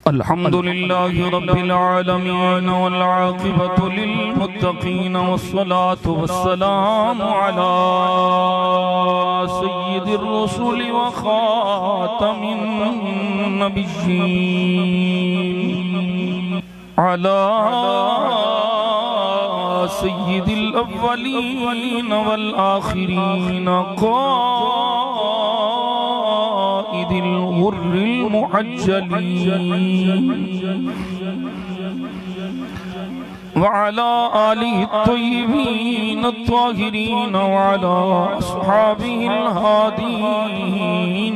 الحمد لله رب العالمين والعاقبة للمتقين والصلاة والسلام على سيد الرسل وخاتم النبيين على سيد الأولين والآخرين قائد الغر المحجلين وعلى آله الطيبين الطاهرين وعلى أصحابه الهادين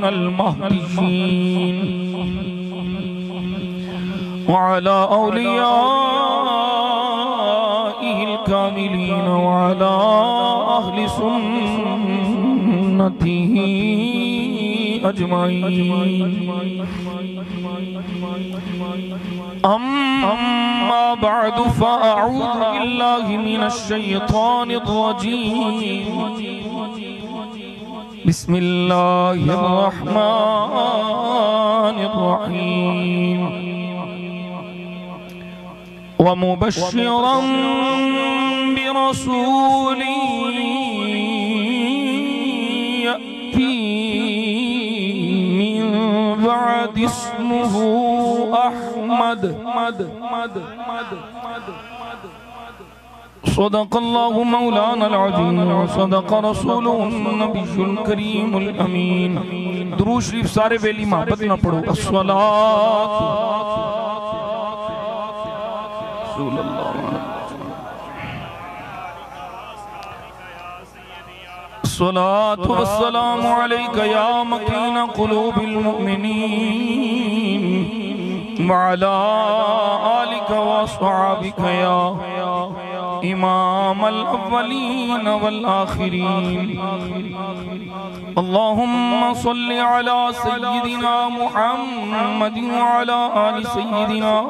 المهديين وعلى أوليائه الكاملين وعلى أهل سنته أجمعين أما بعد فأعوذ بالله من الشيطان الرجيم بسم الله الرحمن الرحيم ومبشرا برسول يأتي من بعد اسمه أحمد صدق الله مولانا العظيم صدق رسوله النبي الكريم الأمين درود شریف سارے بیلی محبت نہ پڑھو الصلاة رسول اللہ الصلاة والسلام عليك يا مكين قلوب المؤمنين وعلى آلك وصحابك يا إمام الأولين والآخرين اللهم صل على سيدنا محمد وعلى آل سيدنا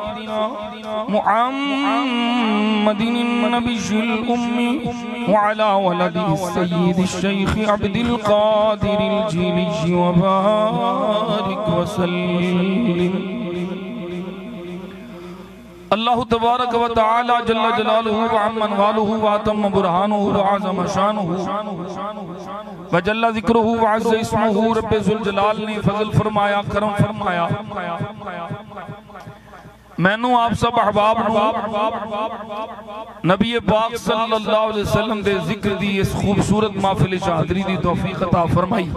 محمد النبي الأمي وعلى ولده السيد الشيخ عبد القادر الجيلي وبارك وسلم اللہ تبارک و تعالی جل جلالہ وعمن والہ واتم برہانہ وعظم شانہ وجل ذکرہ وعز اسمہ رب ذوالجلال نے فضل فرمایا کرم فرمایا میں نو آپ سب احباب نبی پاک صلی اللہ علیہ وسلم دے ذکر دی اس خوبصورت محفل شہادری دی توفیق عطا فرمائی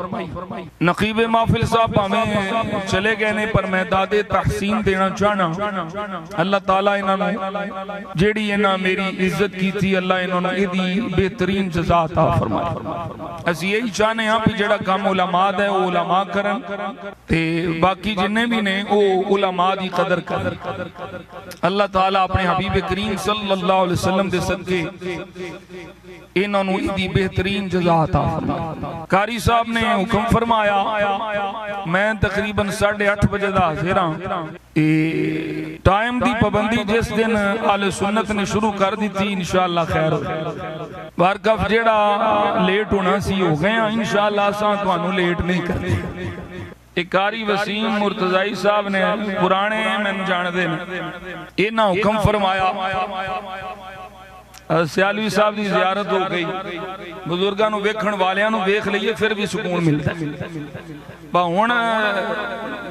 نقیب محفل صاحب ہمیں چلے گئے نے پر میں داد تحسین دینا چاہنا اللہ تعالیٰ انہوں جیڑی انہوں میری عزت کی تھی اللہ انہوں نے دی بہترین جزا عطا فرمائی ایسی یہی چاہنے ہیں کہ جیڑا کام علماء ہے وہ علماء کرن تے باقی جنہیں بھی نے وہ علماء دی قدر کرن اللہ تعالیٰ اپنے حبیب کریم صلی اللہ علیہ وسلم دے صدقے انہوں نے دی بہترین جزا عطا فرمائی قاری صاحب نے حکم فرمایا میں تقریباً 8:30 بجے دا حاضر ہوں ٹائم دی پابندی جس دن آل سنت نے شروع کر دی تھی انشاءاللہ خیر ہو بارکف جیڑا لیٹ ہونا سی ہو گئے ہیں انشاءاللہ ساں تو انہوں لیٹ نہیں کرتے ایک قاری وسیم مرتضائی صاحب نے پرانے میں جان دینا اینا حکم فرمایا سیالوی صاحب دی زیارت ہو گئی بزرگانوں ویکھن والیاں ویکھ لئیے پھر بھی سکون ملتا ہے باہون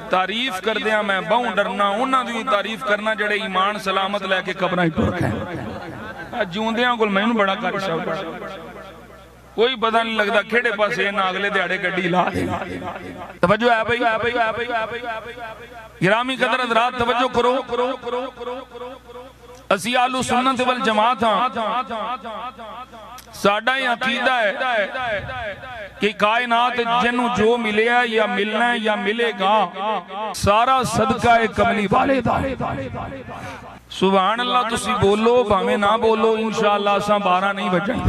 تعریف کر دیا میں باہون ڈرنا انہاں دی تعریف کرنا جڑے ایمان سلامت لے کے قبرائیں ٹرک ہیں جوندیاں کل میں بڑا قاری صاحب کوئی پتہ نہیں لگتا کھڑے پاس ہے نہ اگلے دیاڑے گڈی لا دے توجہ ہے بھائی گرامی قدر حضرات توجہ کرو اسی آلو سنت والجماعت ہاں ساڑھا یہ عقیدہ ہے کہ کائنات جنہوں جو ملے ہے یا ملنا ہے یا ملے گا سارا صدقہ کملی والے دا سبحان اللہ تسی بولو بھامے نہ بولو انشاءاللہ ساں 12 نہیں بجن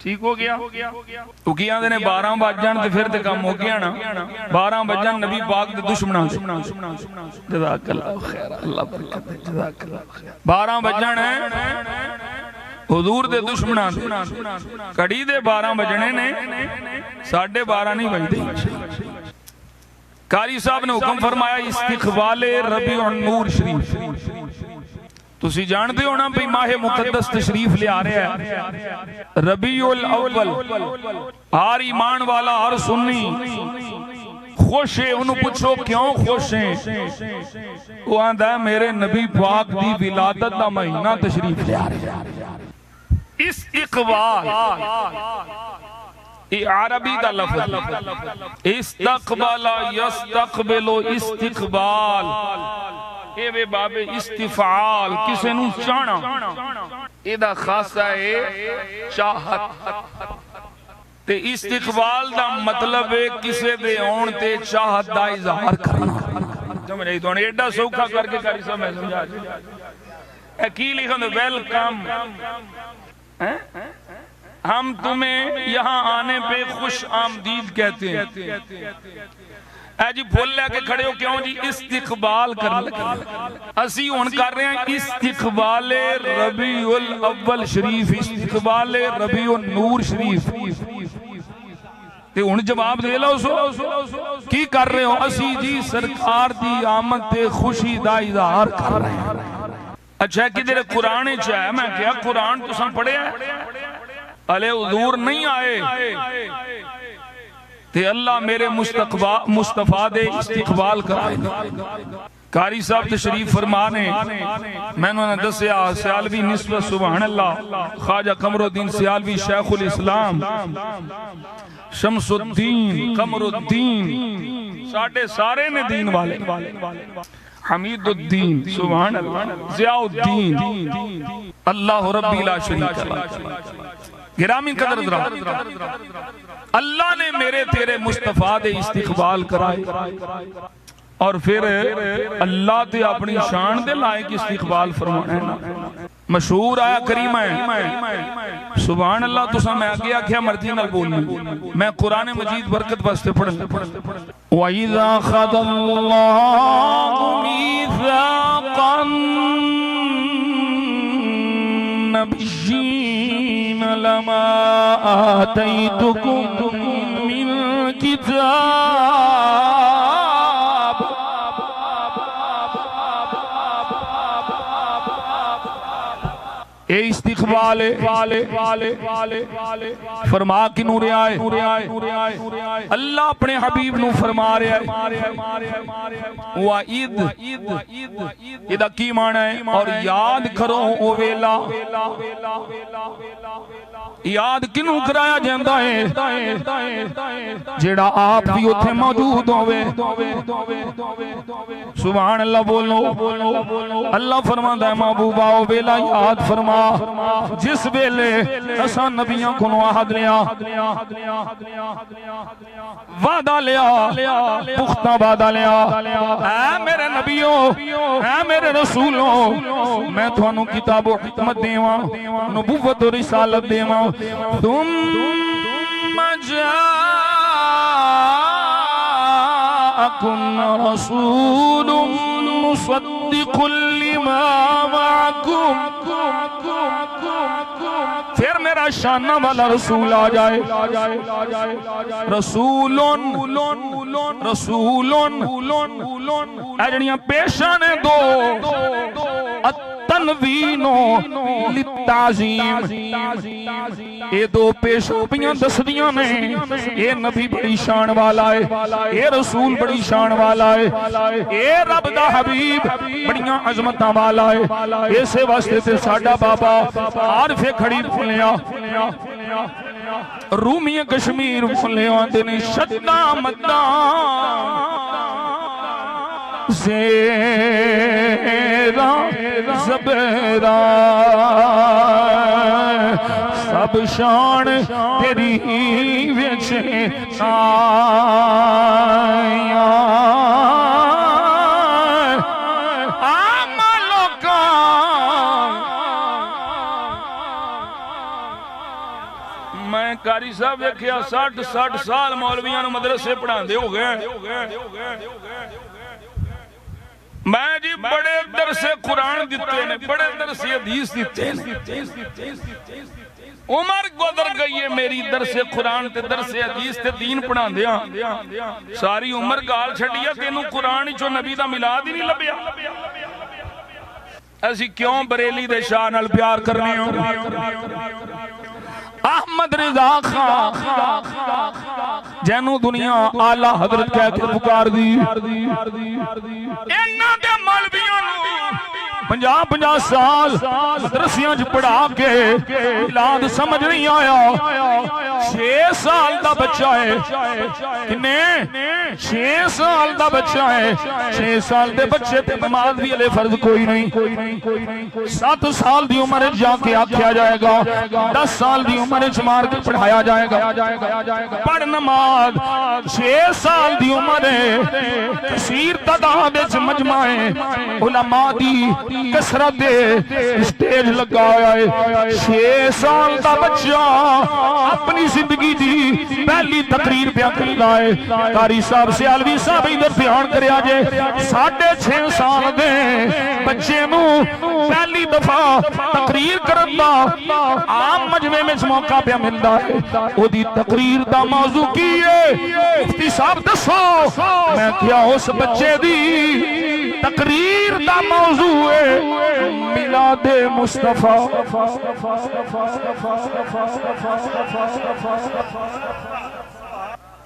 ٹھیک ہو گیا اکیاں دینے 12 بجن تے پھر تے کم ہو گیا نا 12 بجن نبی پاک دے دشمناں جزاک اللہ خیر اللہ برکت جزاک اللہ خیر 12 بجن ہیں حضور دے دشمناں کڑی دے 12 بجنے نے 12:30 نہیں بجدے قاری صاحب نے حکم فرمایا استقبال ربیع النور شریف. تسی جانتے ہو نا بھی ماہ مقدس تشریف لے آ رہے ہیں ربیع الاول. ہر ایمان والا ہر سنی خوش ہے. انہوں پوچھو کیوں خوش ہیں؟ وہ آندہ ہے میرے نبی پاک دی ولادت دا مہینہ تشریف لے آ رہے ہیں. استقبال یہ عربی دا لفظ. استقبال یستقبل استقبال اے بے باب استفعال کسے نو چانا. اے دا خاصہ ہے چاہت. تے استقبال دا مطلب ہے کسے دے ہون تے چاہت دا اظہار کرنا. سمجھ نہیں تو ایڈا سوکھا کر کے قاری صاحب میں سمجھا اے کی لکھن دے ویلکم. ہم تمہیں یہاں آنے پہ خوش آمدید کہتے ہیں. اے جی بھول لے کے کھڑے ہو کیوں جی استقبال کرنے لگے. اسی ان کر رہے ہیں استقبال ربیع الاول شریف, استقبال ربیع النور شریف. تے ان جواب دے لو سو کی کر رہے ہو؟ اسی جی سرکار دی آمد تے خوشی دا اظہار کر رہے ہیں. اچھا کدھر قرآن چاہے میں کیا قرآن تو سن پڑھے ہیں علیہ حضور نہیں آئے تے اللہ میرے مصطفیٰ دے استقبال کرائے. قاری صاحب تشریف فرمانے میں نے دسیا سیالوی نسبت سبحان اللہ خواجہ قمر الدین سیالوی شیخ الاسلام شمس الدین قمر الدین سارے نے دین والے حمید الدین سبحان اللہ ضیاء الدین اللہ ربی لا شریک اللہ. گرامی قدر حضرات اللہ نے میرے تیرے مصطفیٰ دے استقبال کرائے اور پھر اللہ تے اپنی شان دے لائق استقبال فرمانا ہے. مشہور آیا کریمہ ہے سبحان اللہ. تو سا میں آگے آکھیا مرضی نال بولنی میں قرآن مجید برکت واسطے پڑھنے. وَإِذَا خَذَ اللَّهُ مِيثَاقَ النَّبِيِّينَ لَمَا آتَيْتُكُم مِّن كِتَابٍ اے استقبال فرما کی نور آئے اللہ اپنے حبیب نو فرما رہے آئے وَعِد اِدھا کی معنی ہے اور یاد کرو او ویلا. یاد کنو کرایا جاندہ ہے جیڑا آپ بھی اتھے موجود ہوئے. سبحان اللہ بولو. اللہ فرماتا ہے محبوبہ او ویلا یاد فرما جس ویلے اساں نبیوں کو عہد لیا وعدہ لیا پختہ وعدہ لیا. اے میرے نبیوں اے میرے رسولوں میں تھانوں کتاب و حکمت دیواں نبوت و رسالت دیواں. ثم جاءكم رسول مصدق لما معكم. پھر میرا شانہ والا رسول آ جائے. رسولن اجڑیاں پیشانے دو التنوین للتعظیم. اے دو پیشاپیاں دسدیاں نے اے نبی بڑی شان والا ہے, اے رسول بڑی شان والا ہے, اے رب دا حبیب بڑیاں عظمتاں والا ہے. اسے واسطے تے ساڈا بابا عارف کھڑی بھولیا رومی کشمیر بھولیا دن شدہ مدہ زیرہ زبیرہ سب شان تیری وچ آیا. میں قاری صاحب دیکھیا 60 سال مولویاں نو مدرسے پڑھاندے ہو گئے. میں جی بڑے درس قرآن دیتے ہیں بڑے درس حدیث دیتے ہیں عمر گزر گئی ہے میری درس قرآن تے درس حدیث تے دین پڑھا دیا ساری عمر گال چھڑیا تینوں قرآن چو نبی دا ملاد ہی نہیں لبیا ایسی کیوں بریلی دے شاہ نال پیار کرنے ہوں احمد رضا خان جنوں دنیا آلہ حضرت کہہ کے پکار دی انہاں دے مولویاں نوں 50 سال مدرسیاں جو پڑھا کے ملاد سمجھ نہیں آیا 6 سال دا بچہ ہے کنے 6 سال دا بچہ ہے 6 سال دے بچے تے نماز بھی علیہ فرض کوئی نہیں 7 سال دی عمر جا کے آکھیا جائے گا 10 سال دی عمر مار کے پڑھایا جائے گا پڑھ نماز 6 سال دی عمر کثیر تعداد مجمع علماء دی کثرت سٹیج لگایا ہے 6 سال دا بچہ اپنی زندگی دی پہلی تقریر پہ کرتا ہے قاری صاحب سیالوی صاحب ادھر دھیان کریا جے 6.5 سال دے بچے نو پہلی دفعہ تقریر کرتا عام مجمع میں موقع پہ ملتا ہے وہ دی تقریر دا موضوع کی ہے مفتی صاحب دسو میں کیا اس بچے دی تقریر دا موضوع ہے میلاد مصطفیٰ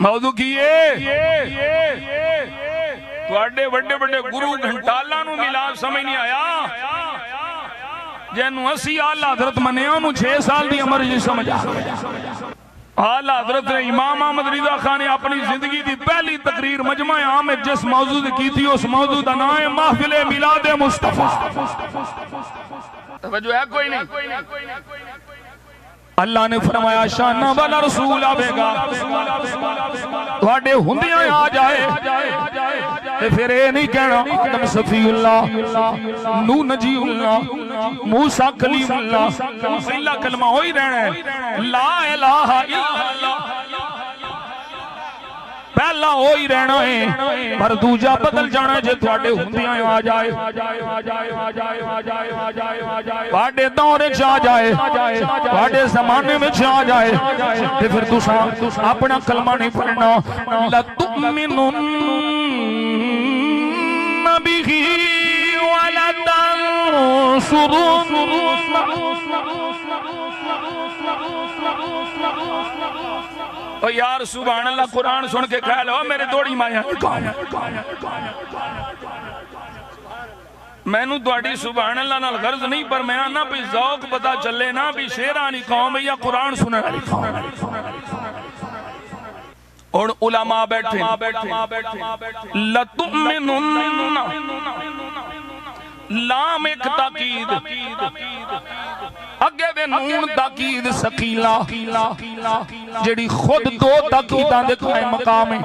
موضوع کی ہے توڑے بڑے بڑے گرو گھنٹالا نو میلاد سمجھ نہیں آیا جنہوں اسی آلہ حضرت منیوں نو 6 سال دی عمر جی سمجھا آلہ حضرت نے امام احمد رضا خان نے اپنی زندگی دی پہلی تقریر مجمع عام میں جس موضوع کی تھی اس موضوع دا نام ہے محفل میلاد مصطفیٰ توجہ ہے کوئی نہیں اللہ نے فرمایا شانہ والا رسول آبے گا تھوڑے ہندیاں آ جائے پھر اے نہیں کہنا آدم صفی اللہ نو نجی اللہ موسیٰ کلیم اللہ پہلا کلمہ ہوئی رہنا ہے لا الہ الا اللہ پہلا ہوئی رہنا ہے پر دوجہ بدل جانا ہے جے تھوڑے ہندیاں آ جائے تھوڑے دورے چاہ جائے تھوڑے زمانے میں چاہ جائے پھر دوسرا اپنا کلمہ نہیں پڑھنا لَتُؤْمِنُنَّ بِهِ اور یار سبحان اللہ قرآن سن کے کہہ لو میرے دوڑی مایا میں نو دوڑی سبحان اللہ نال غرض نہیں پر میں آنا بھی ذوق پتا چلے نا بھی شیرانی قوم یا قرآن سننے والی قوم اور علماء بیٹھے لَتُؤْمِنُنَّ لام ایک تاکید اگے دے نون تاکید سقیلہ جڑی خود دو تاکیداں دے قائم مقام ہے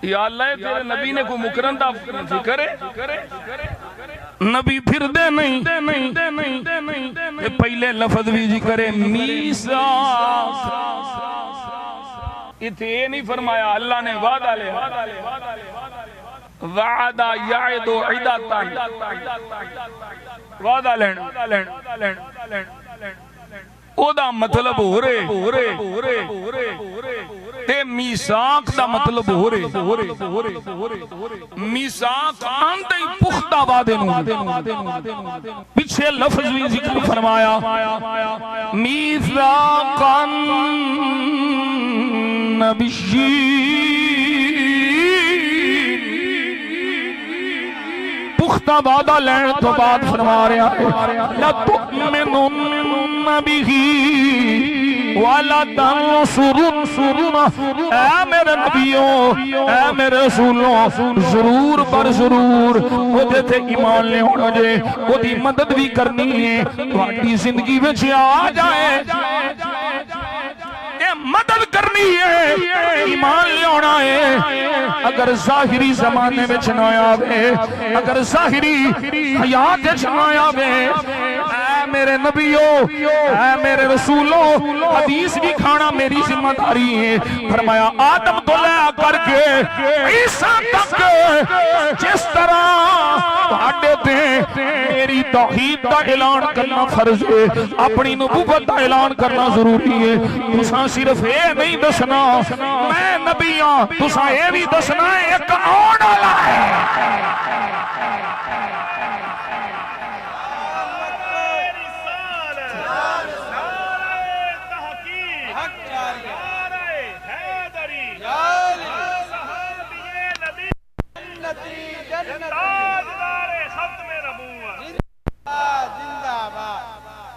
یا اللہ تیرے نبی نے کو مکرن دا کرے نبی پھر دے نہیں پہلے لفظ بھی جی کرے میثاق اتنے نہیں فرمایا اللہ نے وعدہ لے وعدہ یعد عدتاً وعدہ لین او دا مطلب ہو رہے تے میثاق دا مطلب ہو رہے میثاق آنتے ہی پختہ وعدے نو پیچھے لفظ بھی ذکر فرمایا میثاقاً نبیین پختہ وعدہ لین تو بعد فرما رہا ہے لَتُؤْمِنُنَّ بِهِ وَلَتَنْصُرُنَّ اے میرے نبیوں اے میرے رسولوں ضرور پر ضرور وہ دیتے ایمان لے ہونا جے وہ دی مدد بھی کرنی ہے تھوڑی زندگی میں آ جائے مدد کرنی ہے ایمان لے ہونا ہے اگر ظاہری زمانے میں چنایا بے اگر ظاہری حیات چنایا بے اے میرے نبیوں اے میرے رسولوں حدیث بھی کھانا میری ذمہ داری ہے فرمایا آدم تو لے کر کے عیسیٰ تک جس طرح تہاڈے تے میری توحید دا اعلان کرنا فرض ہے، اپنی نبوت دا اعلان کرنا ضروری ہے۔ تساں صرف اے نہیں دسنا میں نبی ہاں، تساں اے بھی دسنا ایک آن والا ہے۔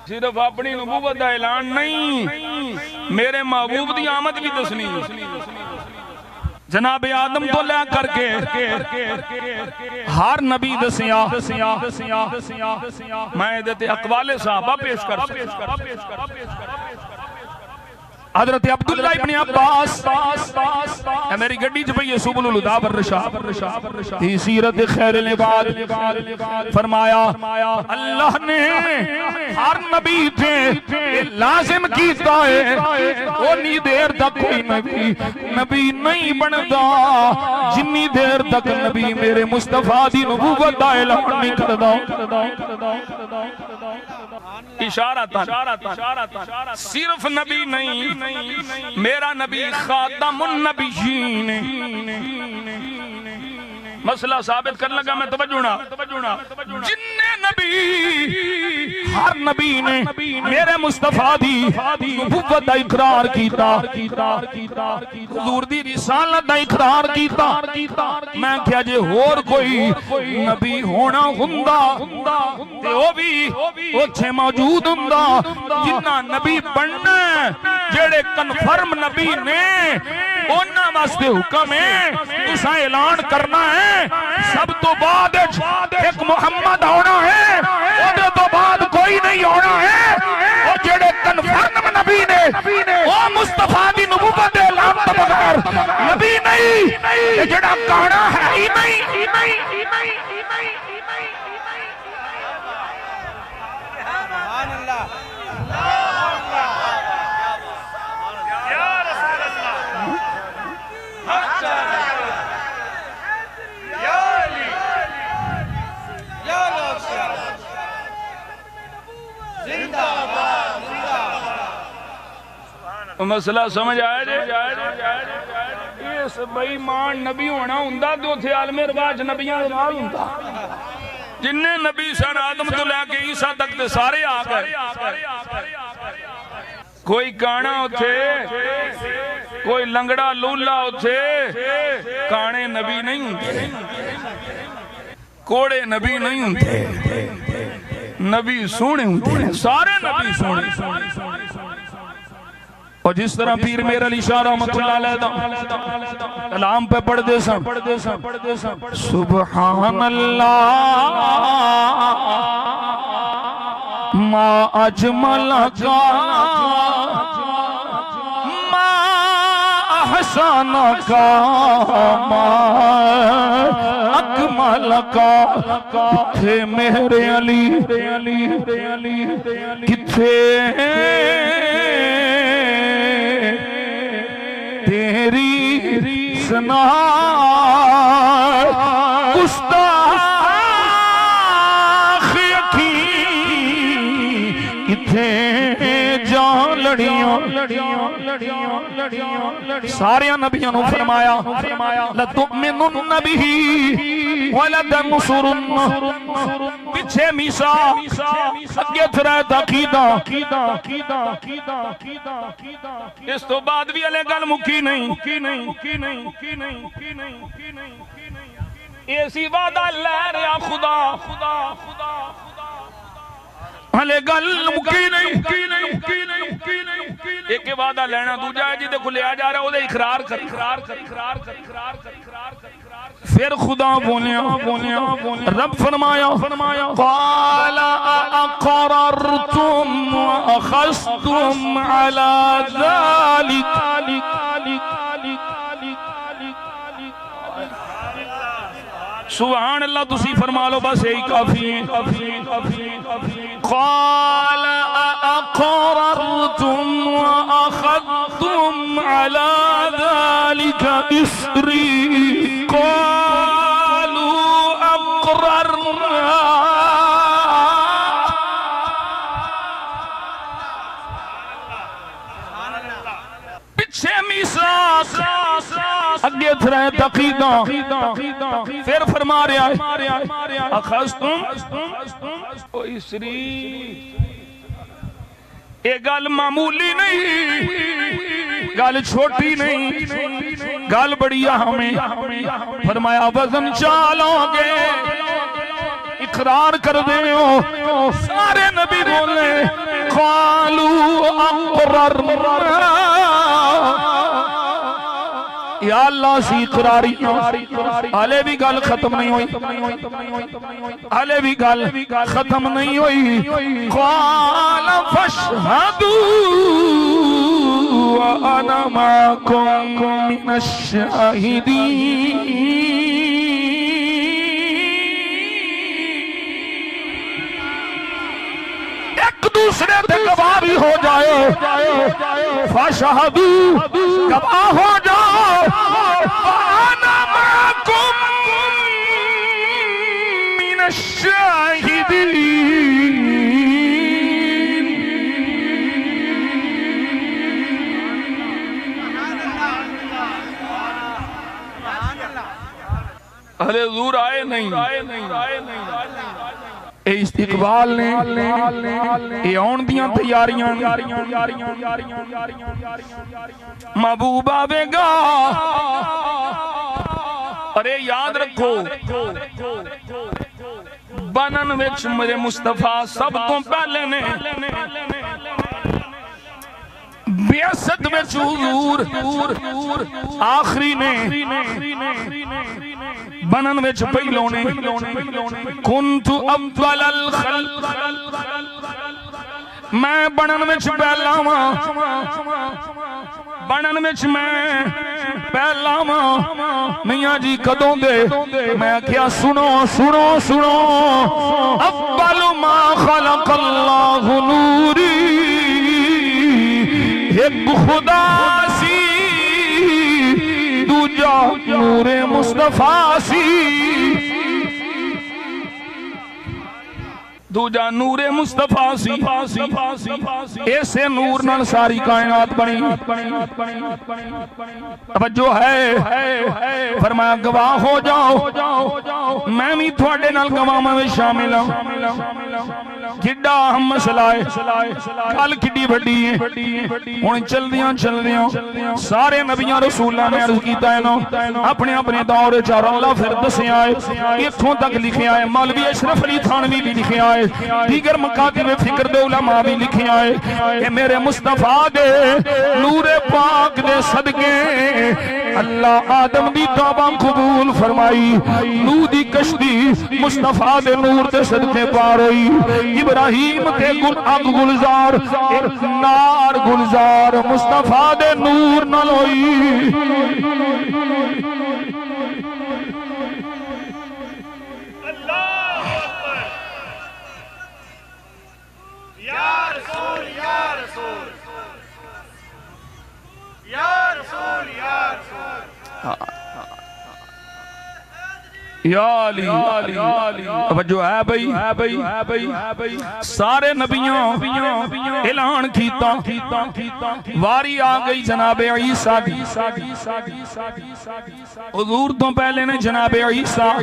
صرف اپنی نبوت دا اعلان نہیں، میرے محبوب دی آمد بھی دسنی۔ جناب آدم تو لے کر کے ہر نبی دسیا، میں دیتے اقوال صحابہ پیش کر حضرت عبداللہ ابن عباس میری گڈی چ پئی سبل الہدی والرشاد ہی سیرت خیر العباد فرمایا اللہ نے ہر نبی تے لازم کیتا ہے اونی دیر تک کوئی نبی نہیں بندا جنی دیر تک نبی میرے مصطفیٰ دی نبوت دا اعلان نہیں کردا۔ اشارہ صرف نبی نہیں، میرا نبی خاتم النبیین۔ مسئلہ ثابت کرنے لگا میں توجہ جننے نبی ہر نبی نے میرے مصطفیٰ دی نبوت دا اقرار کیتا، حضور دی رسالت دا اقرار کیتا۔ میں کیا جے اور کوئی نبی ہونا ہوندا تے او بھی اوتھے موجود ہوندا جنہ نبی بننا جڑے کنفرم نبی نے انہاں واسطے حکم ہے تساں اعلان کرنا ہے سب تو بعد ایک محمد ہونا ہے، اودے تو بعد کوئی نہیں ہونا ہے۔ اور جڑے کنفرم نبی نے وہ مصطفیٰ دی نبوت دے اعلان تو بغیر نبی نہیں، جڑا کہنا ہے ہی نہیں۔ سبحان اللہ۔ مسئلہ سمجھ آیا جائے اس بھائی مان نبی ہونا ہوندا تو تھے عالم رواج نبیاں نال ہوندا جننے نبی سن آدم تو لے کے عیسیٰ تک تے سارے آ گئے، کوئی کانا ہوتے کوئی لنگڑا لولا ہوتے، کانے نبی نہیں ہوتے، کوڑے نبی نہیں ہوتے، نبی سونے ہوتے، سارے نبی سونے۔ اور جس طرح پیر میر علی شاہ رحمت اللہ علیہ دا کلام پہ پڑھ دے سن سبحان اللہ ما اجمل کا ما احسن کا ما اکمل کا کتھے میرے علی کتھے تیری سنا گستاخ اکھی کتھے جان لڑیاں سارے نبیوں نے فرمایا لَتُؤْمِنُنَّ بِهِ وَلَتَنْصُرُنَّ پیچھے میسا اگے تھرائے عقیدہ اس تو بعد بھی علیہ گل مکی نہیں ایسی وعدہ لے رہا خدا علیہ گل مکی نہیں ایک وعدہ لینا دوجہ ہے جیدے کو لیا جا رہا ہے وہ دے اقرار کر پھر خدا بولیا رب فرمایا قال اقررتم واخذتم على ذلك سبحان اللہ تسی فرما لو بس یہی کافی ہے قال اقررتم واخذتم على ذلك اسری قالوا اقررنا پیچھے میثاق اگے تھرے تقیدہ پھر فرما رہا ہے اخذتم او اسری یہ گل معمولی نہیں، گل چھوٹی نہیں، گل بڑی اہم ہے۔ فرمایا وزن چالو گے، اقرار کر دے ہو۔ سارے نبی بولے قالوا اقررنا یا اللہ سی اقراری، آلے بھی گل ختم نہیں ہوئی، آلے بھی گل ختم نہیں ہوئی۔ قال فاشهدوا وانا معكم من الشاهدين۔ دوسرے تے گواہ بھی ہو جائے، فاشهدوا گواہ ہو جاؤ، وانا معكم من الشاهدين۔ ارے حضور آئے نہیں، اے استقبال نے، اے آن دیاں تیاریاں، محبوب آوے گا۔ ارے یاد رکھو بنن وچ میرے مصطفیٰ سب تو پہلے نے، بیعت وچ حضور آخری نے، بنن وچ پہلو نے۔ کنت اول الخلق، میں بنن وچ پہلا ہاں، بنن وچ میں پہلا ہاں۔ میاں جی کدوں دے؟ میں کیا سنو سنو سنو، اول ما خلق اللہ نوری، ایک خدا سی دوجا نور مصطفیٰ سی، دوجا نور مصطفیٰ سی۔ ایسے نور نال ساری کائنات بنی۔ توجہ ہے، فرمایا گواہ ہو جاؤ، میں بھی تھوڑے نال گواہ میں شامل ہوں۔ کڈا ہم مسئلہ ہے، کل کڈی بڑی ہے، ہن چل دیاں سارے نبیاں رسولاں نے عرض کیتا ہے نا، اپنے اپنے دور وچ اللہ پھر دسیا ہے، اتھوں تک لکھیا ہے، مولوی اشرف علی تھانوی بھی لکھیا ہے، دیگر مکاتب فکر دے علماء بھی لکھیا ہے کہ میرے مصطفیٰ دے نور پاک دے صدقے اللہ آدم دی توبہ قبول فرمائی، نوح دی کشتی مصطفیٰ دے نور دے صدقے پار ہوئی، ابراہیم تے اگ گلزار نار گلزار مصطفیٰ دے نور نال ہوئی۔ یا علی توجہ ہے بھئی، سارے نبیوں اعلان کیتا، واری آ گئی جناب عیسیٰ دی۔ حضور تو پہلے نے جناب عیسیٰ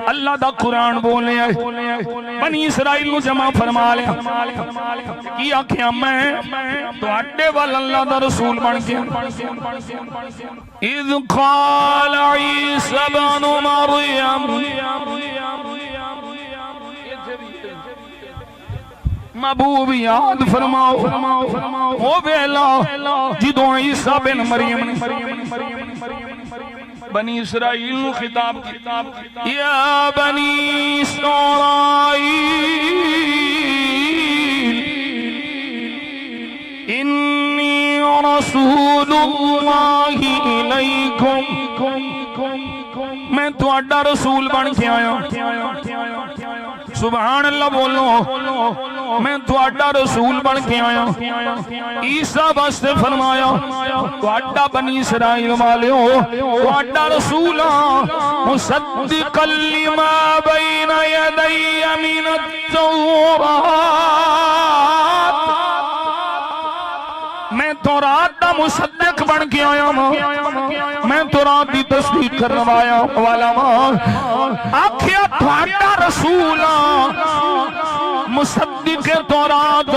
اللہ دا قرآن بولے بنی اسرائیل کو جمع فرما لیا، کی آکھیا میں تو اڈے وال اللہ دا رسول بن گیا۔ اذ قال عیسیٰ ابن مریم، محبوب یاد فرماؤ وہ ویلا جدوں عیسیٰ بن مریم بنی اسرائیل نو خطاب کیتا، یا بنی اسرائیل انی رسول اللہ الیکم، میں تہاڈا رسول بن کے آیا، سبحان اللہ بولو میں تہاڈا رسول بن کے آیا عیسیٰ واسطے فرمایا تہاڈا بنی اسرائیل والیو تہاڈا رسول مصدقا لما بین یدی من التوراۃ میں تورات دا مصدق بن کے آیا میں تورات دی تصدیق کرنے والا آکھیا تہاڈا رسول مصدق تورات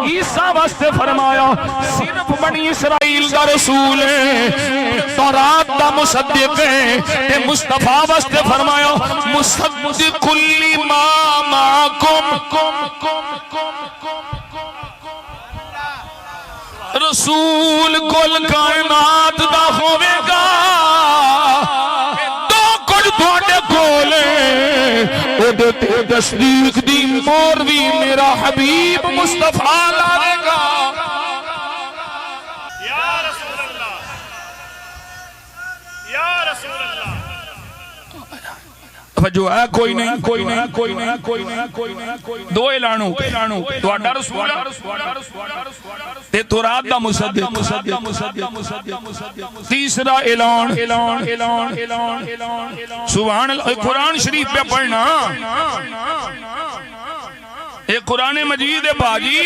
عیسیٰ واسطے فرمایا صرف بنی اسرائیل دا رسول ہے تورات دا مصدق ہے تے مصطفیٰ واسطے فرمایا مصدق لما معکم رسول کل کائنات دا ہوئے گا دو کچھ تھوڑے کولے او دیتے تصدیق دی مور بھی میرا حبیب مصطفیٰ لائے گا یا رسول اللہ یا رسول اللہ جو ہے کوئی نہیں دو اعلانوں تہاڈا رسول تے تورات دا مصدق تیسرا اعلان سبحان اللہ قرآن شریف پہ پڑھنا ایک قرآن مجید ہے باجی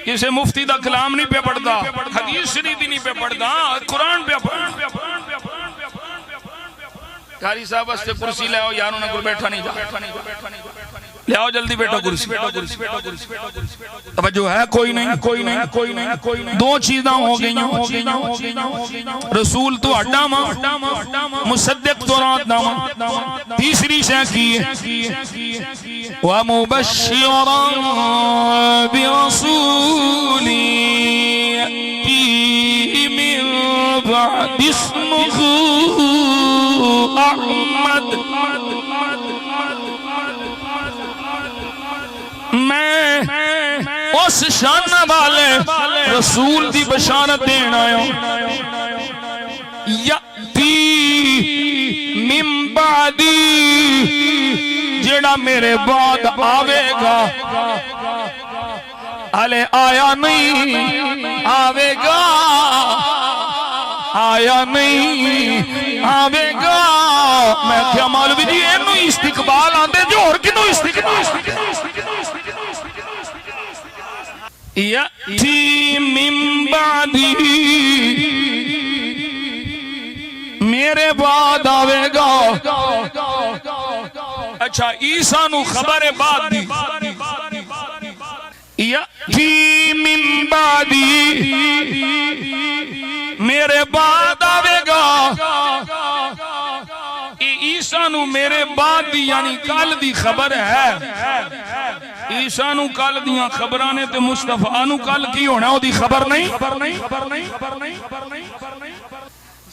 کسی مفتی دا کلام نہیں پہ پڑھتا حدیث شریف نہیں پہ پڑھتا قرآن پہ پڑھنا کاری صاحب اس سے کرسی لے آؤ یاروں نے کوئی بیٹھا نہیں جا لے آؤ جلدی بیٹھو کرسی توجہ ہے کوئی نہیں دو چیزاں ہو گئی رسول تو اڈا مصدق تورات نامہ تیسری شے کی وَمُبَشِّرًا بِرَسُولٍ يَأْتِي مِن بَعْدِ اسْمُهُ احمد میں اس شان والے رسول دی بشارت دینا یأتی من بعدی جڑا میرے بعد آوے گا علی آیا نہیں آوے گا آیا نہیں آوے گا میں کیا مولوی جی اینو استقبال آندے جو اور کنو استقبال یأتی من بعدی میرے بعد آوے گا اچھا عیسیٰ نو خبر بعد دی یأتی من بعدی میرے بعد آوے گا عیسیٰ نو میرے بعد دی یعنی کل دی خبر ہے عیسیٰ نو کل دیاں خبرانے تے مصطفیٰ نو کل کی ہونا ہو دی خبر نہیں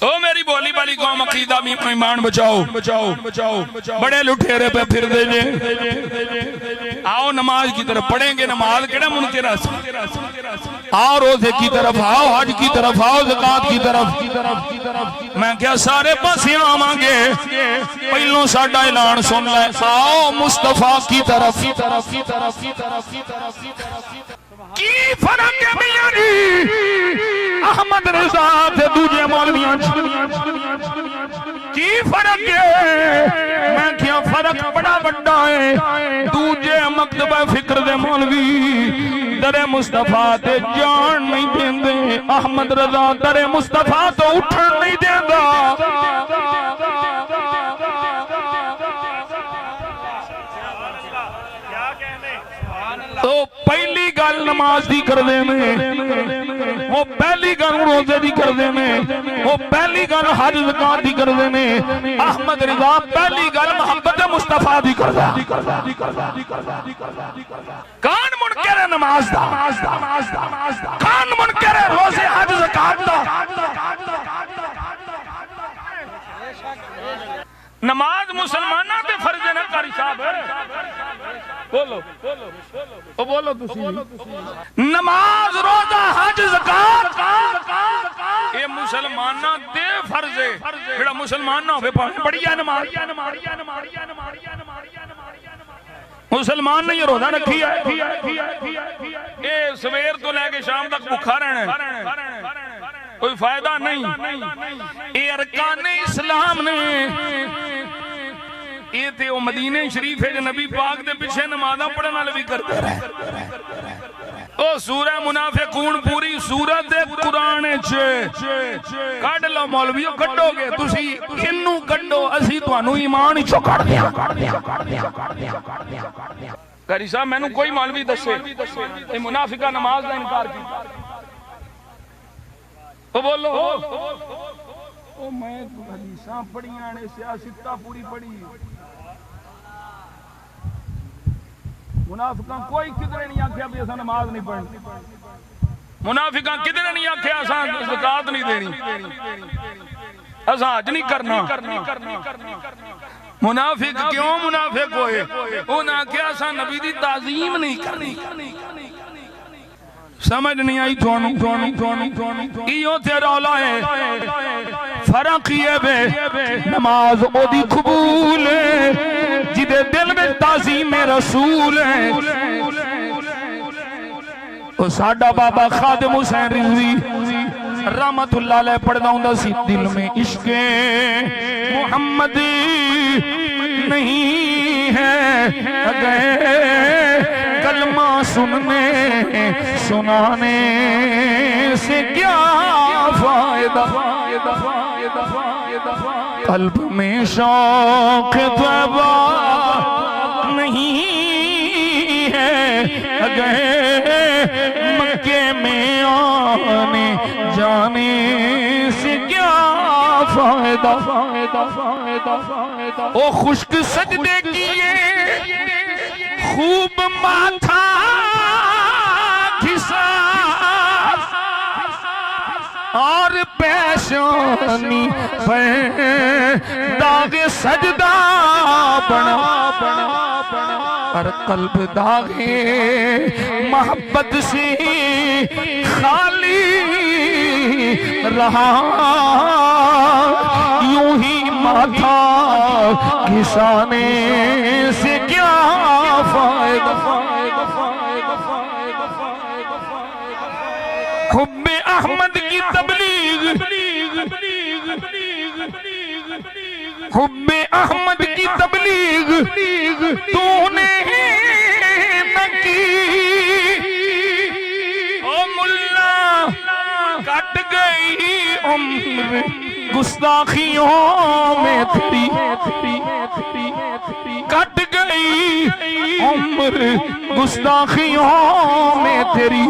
او میری بولی بالی قوم عقیدہ ایمان بچاؤ بڑے لٹھیرے پہ پھر دے جے آؤ نماز کی طرف پڑھیں گے نماز کیڑا منکر ہے آؤ روزے کی طرف آؤ حج کی طرف آؤ زکاة کی طرف میں کیا سارے پاسیاں آمانگے پہلوں ساڑھا اعلان سن لائے آؤ مصطفیٰ کی طرف کی فرق ہے میاری احمد رضا سے دوجہ مولویاں کی فرق ہے میں کیا فرق بڑا بڑا ہے دوجہ مکتبہ فکر دے مولوی در مصطفیٰ تے جان نہیں دیں دے احمد رضا در مصطفیٰ تو اٹھن نہیں دیں دا تو پہلی گل نماز دی کر دے میں وہ پہلی گل روزے دی کر دے میں وہ پہلی گل حج زکات دی کر دے میں احمد رضا پہلی گل محبت مصطفیٰ دی کر دے کان منکر نماز دا کان منکر روزے حج زکات دا نماز مسلمانہ تے فرض نہ کاری صاحب بولو نماز روزہ حج زکات یہ مسلماناں دے فرض ہے جڑا مسلمان نہ ہوے پڑھیا نماز مسلمان نے یہ روزہ رکھی ہے یہ سویر تو لے کے شام تک بھوکا رہنا ہے کوئی فائدہ نہیں یہ ارکان اسلام نے یہ تے وہ مدینہ شریف ہے جو نبی پاک دے پیچھے نمازاں پڑھنے والے بھی کرتے رہے او سورہ منافقون پوری سورت قرآن کڈ لو مولویو کڈو گے تسی انہوں کڈو اسی تانوں ایمان چوں کڈ دیاں قاری صاحب میں نے کوئی مولوی دسے اے منافقہ نماز دا انکار کی او بولو او میں حدیثاں پڑھیاں نے سیاستہ پوری پڑھی منافقاں کوئی کدھر نہیں آکھیا بھی اساں نماز نہیں پڑھنی منافقاں کدھر نہیں آکھیا اساں زکات نہیں دینی اساں حج نہیں کرنا منافق کیوں منافق ہوئے انہاں آکھیا اساں نبی دی تعظیم نہیں کرنی سمجھ نہیں آئی ایو تے رولا ہے فرق یہ بے نماز او دی قبول ہے جدے دل میں تعظیم رسول ہے او ساڈا بابا خادم حسین رضوی رحمت اللہ علیہ پڑھنا ہوں سی دل میں عشق محمد نہیں ہے اگر کلمہ سننے سنانے سے کیا فائدہ قلب میں شوق طیبہ نہیں ہے اگر مکے میں آنے جانے سے کیا فائدہ او خشک سجدے کیے خوب ماتھا گھسا اور پیشانی پہ داغ سجدہ بنا پر قلب داغ محبت سے خالی رہا یوں ہی ماتھا گھسانے سے کیا فائدہ حب احمد کی تبلیغ حب احمد کی تبلیغ تو نے نہ کی او ملا کٹ گئی عمر گستاخیوں میں تیری کٹ گئی عمر گستاخیوں میں تیری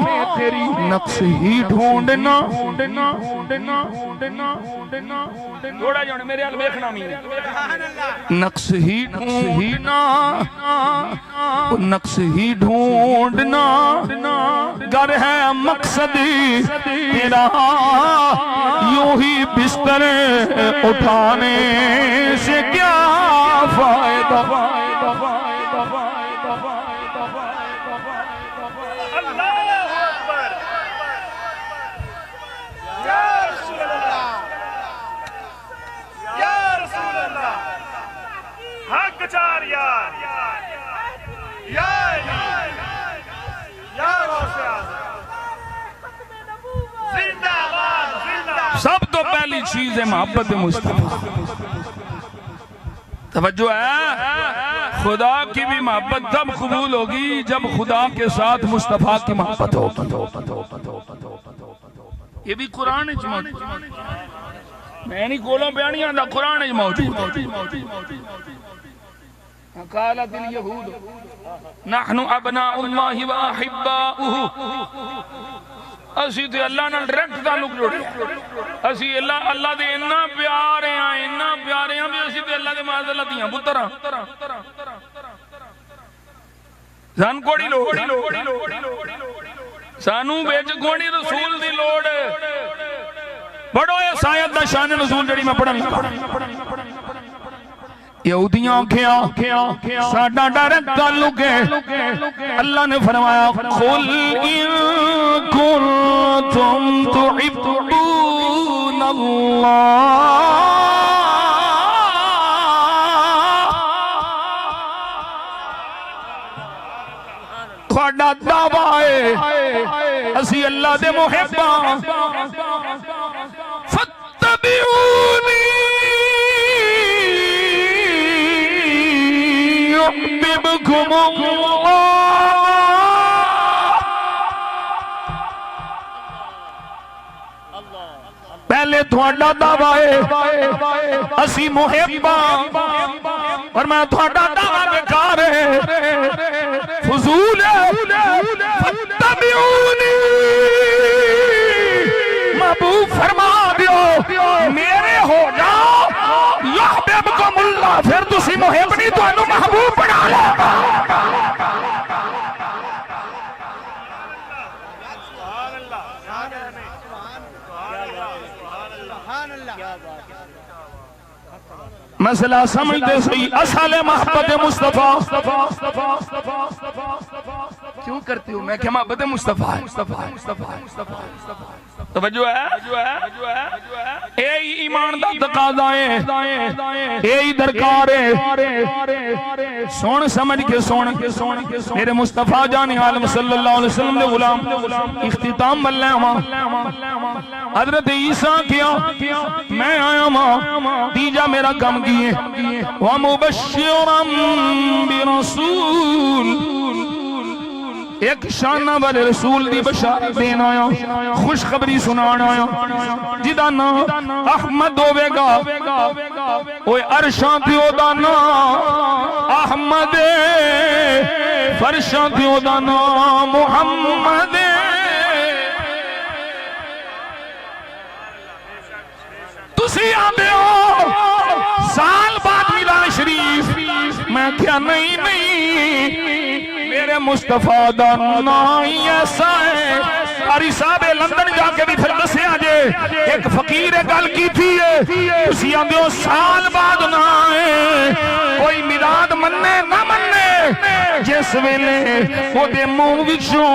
نقص ہی ڈھونڈنا جوڑا جانے میرے حال بیکھنا نقص ہی ڈھونڈنا نقص ہی ڈھونڈنا گر ہے مقصد تیرا یوں ہی بستر اٹھانے سے کیا فائدہ سب تو پہلی چیز ہے محبت مصطفیٰ توجہ ہے خدا کی بھی محبت تب قبول ہوگی جب خدا کے ساتھ مصطفیٰ کی محبت ہوگی یہ بھی قرآن موجود میں نہیں کولوں بیانیاں دا قرآن موجود قالت الیہود نحن ابناء اللہ و احباؤہ اسی تے اللہ نال ڈائریکٹ تعلق جوڑے اسی اللہ دے اتنا پیارے ہیں بھی اسی تے اللہ دے معاذ اللہ دیاں پتر سان کوڑی لوڑ سانو بیچ کوڑی رسول دی لوڑ بڑو یہ سایت دا شان نزول جڑی میں پڑھن لگا یہودیاں کیا ساڈا ڈائریکٹ تعلق ہے اللہ نے فرمایا قل ان کنتم تحبون تھوڑا دعویٰ ہے اسی اللہ دے محباں فاتبعونی يحببكم اللہ. پہلے تھوڑا دعویٰ ہے اسی محباں اور میں تھوڑا دعویٰ بیکار ہے فضول ہے. فاتبعونی محبوب فرما دیو میرے ہو جاؤ یحببکم اللہ پھر تسی محب نہیں تو انہوں محبوب بنا لے گا. مسئلہ سمجھتے صحیح اصل محبت مصطفیٰ کیوں کرتی ہوں میں کہ محبت مصطفیٰ توجہ ہے اے ایمان دا تقاضا ہے اے درکار ہے سون سمجھ کے سون میرے مصطفیٰ جان عالم صلی اللہ علیہ وسلم نے غلام اختتام بلنے ہوا حضرت عیسیٰ کیا میں آیا ماں دیجا میرا کم کیے وَمُبَشِّرًا بِرَسُول ایک شانہ والے رسول دی بشارت دینا آیا خوشخبری سنانا آیا جدا نام احمد ہوئے گا اوہ عرشاں تیو دانا احمد فرشاں تیو دانا محمد تسی آبے ہو سال بعد میلاد شریف میں کیا نہیں میرے مصطفیٰ دا نائی ایسا ہے قاری صاحب لندن جا کے بھی پھر دسے آجے ایک فقیر گل کی تھی اسی آندے ہو سال بعد نائے کوئی میلاد مننے نہ مننے جس ویلے وہ دے منہ وچوں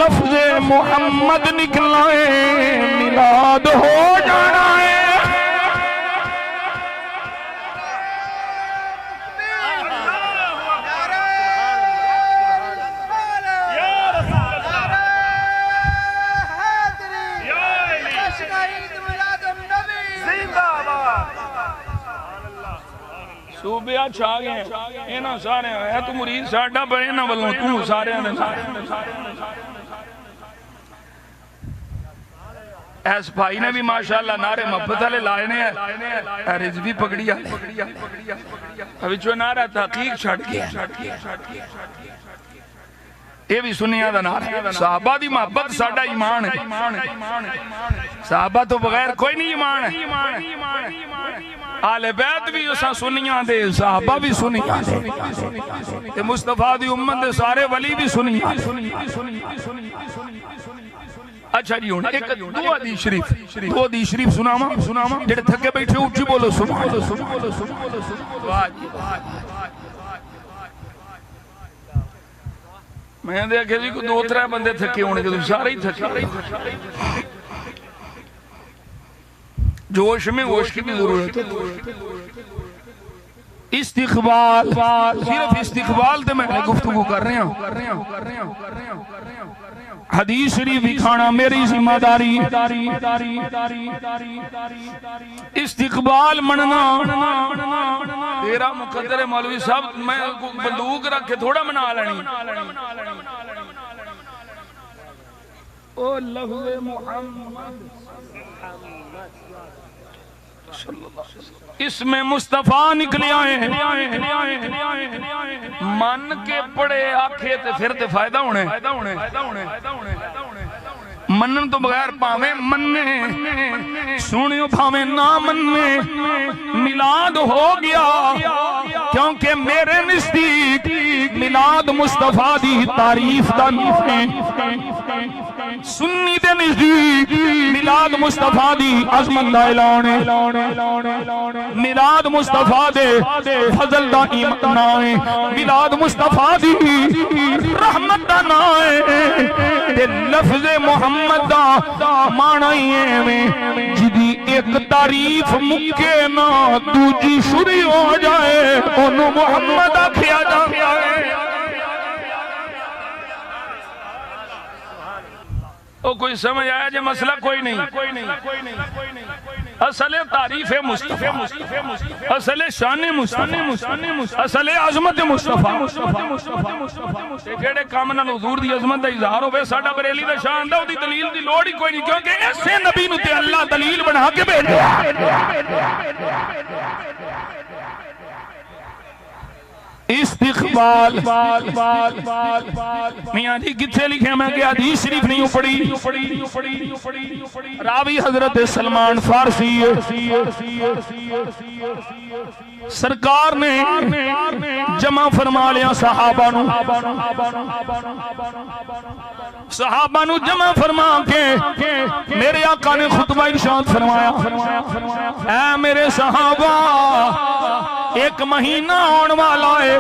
لفظ محمد نکلائے میلاد ہو جانا ہے. صوبیہ چھا گئے اینا سارے ہے تو مرید ساڑھا پر اینا بلوں تو سارے ہیں ایس بھائی نے بھی ماشاءاللہ نعرے محبت علیہ لائنے ہیں رضوی پکڑیا ابھی جو نعرہ تحقیق چھڑ گیا یہ بھی سنیا دا نعرہ صحابہ دی محبت ساڑھا ایمان ہے صحابہ تو بغیر کوئی نہیں ایمان ہے آل بیت بھی اسا سنیاں دے صحابہ بھی سنیاں دے مصطفیٰ دی امت دے سارے ولی بھی سنیاں دے. اچھا جی ہوں ایک دو حدیث شریف سناما جڑے تھکے بیٹھے اٹھی بولو سبحان میں دیکھے جی کو دو ترہ بندے تھکے ہونے کے تو سارے ہی تھکے جوش میں ہوش کی بھی ضرورت ہے. استقبال صرف استقبال تے میں گفتگو کر رہے ہیں حدیث شریف بھی کھانا میری ذمہ داری استقبال مننا تیرا مقدر مولوی صاحب میں بندوق رکھ کے تھوڑا منا لینی او لفظ محمد اس میں مصطفیٰ نکلے آئے من کے پڑے آکھے تے پھر تے فائدہ ہونے منن تو بغیر پاویں مننے سنیو پاویں نہ مننے میلاد ہو گیا کیونکہ میرے نزدیک میلاد مصطفیٰ دی تعریف دا نہیں سنی دے نزدیک میلاد مصطفیٰ دی عظمت دا اعلان میلاد مصطفیٰ دے فضل دا ایمان ہے میلاد مصطفیٰ دی رحمت دا نائے تے لفظ محمد دا معنی ہے جدی ایک تعریف مکے نہ دوجی شروع ہو جائے انہوں محمد آکھیا جائے۔ او کوئی سمجھ آیا جے مسئلہ کوئی نہیں۔ اصل تعریف مصطفیٰ، اصل شان مصطفیٰ، اصل عظمت مصطفیٰ۔ جیڑے کام نال حضور دی عظمت دا اظہار ہوے ساڈا بریلی دا شان دا اودی دلیل دی لوڑ ہی کوئی نہیں، کیونکہ ایسے نبی نو تے اللہ دلیل بنا کے بھیجا۔ استقبال میاں جی کتھے لکھے میں کہ حدیث شریف نہیں پڑھی، راوی حضرت سلمان فارسی سرکار نے جمع فرما لیا صحابہ نو جمع فرما کے میرے آقا نے خطبہ ارشاد فرمایا، اے میرے صحابہ ایک مہینہ آن والا ہے،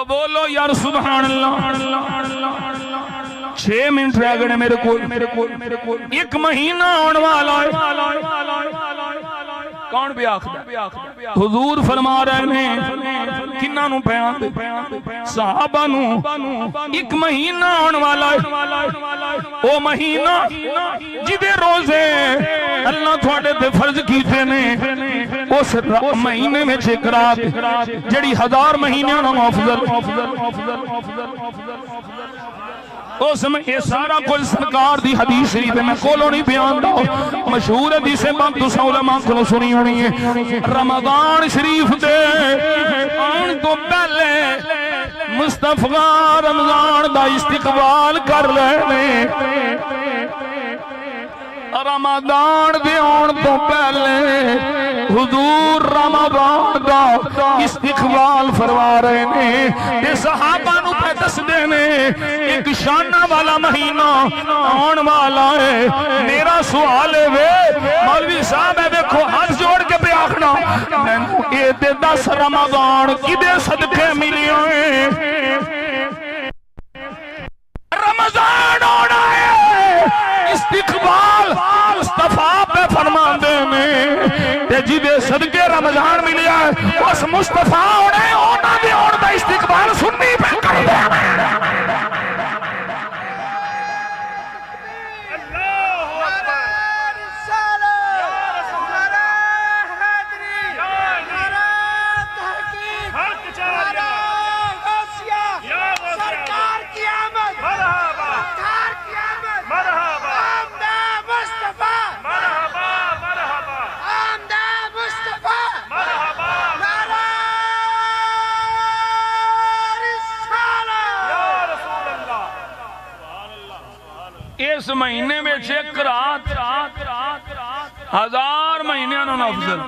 بولو یار سبحان اللہ۔ 6 منٹ رہ گئے میرے کو، ایک مہینہ آن والا ہے۔ کون بھی آخر حضور فرما رہے ہیں کنہ نو بیان دے صحابہ نو ایک مہینہ آن والا ہے، او مہینہ جدے روزے اللہ تھوڑے تے فرض کیتے نے، اس مہینے میں ایک رات جڑی 1000 مہینیاں نو افضل۔ اس میں یہ سارا کل سرکار دی حدیث شریف میں کولوں نہیں بیان دا، مشہور حدیث پاک تو علماء کو سنی ہونی ہے۔ رمضان شریف دے آن تو پہلے مصطفیٰ رمضان دا استقبال کر لینے، رمضان دے آن تو پہلے حضور رمضان دا استقبال فرما رہے نے، تے صحابہ نو پہ دس دینے ایک شانہ والا مہینہ آن والا ہے۔ میرا سوال ہے مولوی صاحب ہے دیکھو ہاتھ جوڑ کے پہ آخنا اے تے 10 رمضان کدے صدقے ملی ہیں؟ رمضان آنا ہے، استقبال مصطفیٰ پہ فرما دینے تے جیدے صدقے رمضان ملیا ہے اس مصطفیٰ ہونے اونا دے اور دا استقبال سننی پہ کر دینا۔ اس مہینے میں ایک رات 1000 مہینیاں نو افضل۔